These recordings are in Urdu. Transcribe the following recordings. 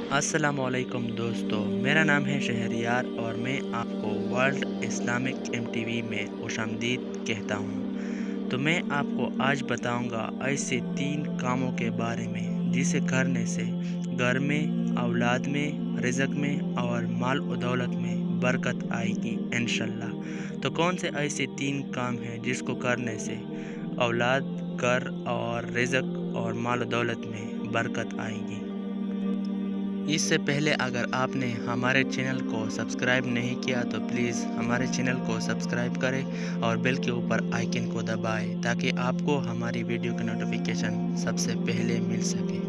السلام علیکم دوستو، میرا نام ہے شہریار اور میں آپ کو ورلڈ اسلامک MTV میں خوش آمدید کہتا ہوں۔ تو میں آپ کو آج بتاؤں گا ایسے 3 کاموں کے بارے میں جسے کرنے سے گھر میں، اولاد میں، رزق میں اور مال و دولت میں برکت آئے گی انشاءاللہ۔ تو کون سے ایسے 3 کام ہیں جس کو کرنے سے اولاد، گھر اور رزق اور مال و دولت میں برکت آئے گی؟ اس سے پہلے اگر آپ نے ہمارے چینل کو سبسکرائب نہیں کیا تو پلیز ہمارے چینل کو سبسکرائب کریں اور بیل کے اوپر آئیکن کو دبائیں تاکہ آپ کو ہماری ویڈیو کی نوٹیفیکیشن سب سے پہلے مل سکے۔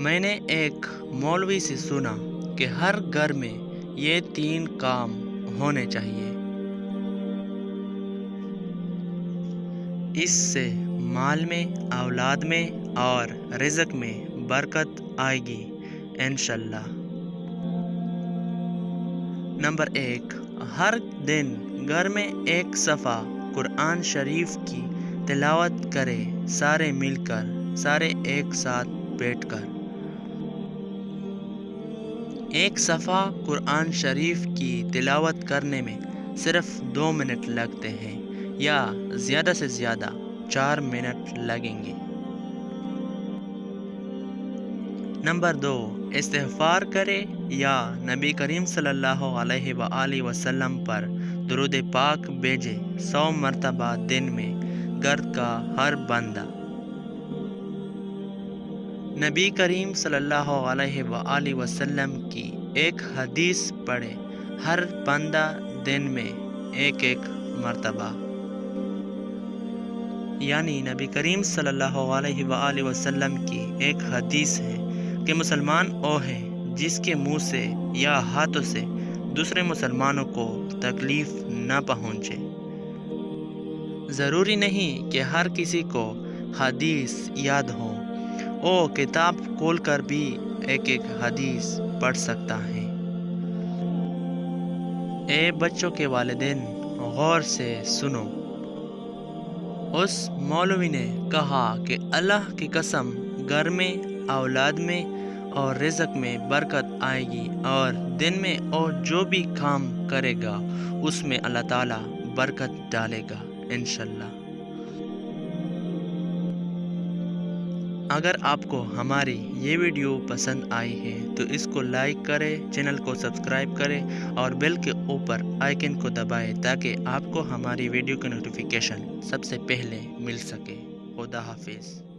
میں نے ایک مولوی سے سنا کہ ہر گھر میں یہ 3 کام ہونے چاہیے، اس سے مال میں، اولاد میں اور رزق میں برکت آئے گی انشاءاللہ۔ نمبر 1، ہر دن گھر میں ایک صفحہ قرآن شریف کی تلاوت کرے، سارے مل کر، سارے ایک ساتھ بیٹھ کر۔ ایک صفحہ قرآن شریف کی تلاوت کرنے میں صرف 2 منٹ لگتے ہیں یا زیادہ سے زیادہ 4 منٹ لگیں گے۔ نمبر 2، استغفار کرے یا نبی کریم صلی اللہ علیہ وآلہ وسلم پر درود پاک بھیجے 100 مرتبہ دن میں، گھر کا ہر بندہ۔ نبی کریم صلی اللہ علیہ وآلہ وسلم کی ایک حدیث پڑھے، ہر بندہ دن میں ایک مرتبہ۔ یعنی نبی کریم صلی اللہ علیہ وآلہ وسلم کی ایک حدیث ہے کہ مسلمان وہ ہے جس کے منہ سے یا ہاتھوں سے دوسرے مسلمانوں کو تکلیف نہ پہنچے۔ ضروری نہیں کہ ہر کسی کو حدیث یاد ہو، وہ کتاب کھول کر بھی ایک حدیث پڑھ سکتا ہے۔ اے بچوں کے والدین، غور سے سنو۔ اس مولوی نے کہا کہ اللہ کی قسم، گھر میں، اولاد میں اور رزق میں برکت آئے گی، اور دن میں اور جو بھی کام کرے گا اس میں اللہ تعالیٰ برکت ڈالے گا انشاءاللہ۔ اگر آپ کو ہماری یہ ویڈیو پسند آئی ہے تو اس کو لائک کریں، چینل کو سبسکرائب کریں اور بیل کے اوپر آئیکن کو دبائیں تاکہ آپ کو ہماری ویڈیو کی نوٹیفیکیشن سب سے پہلے مل سکے۔ خدا حافظ۔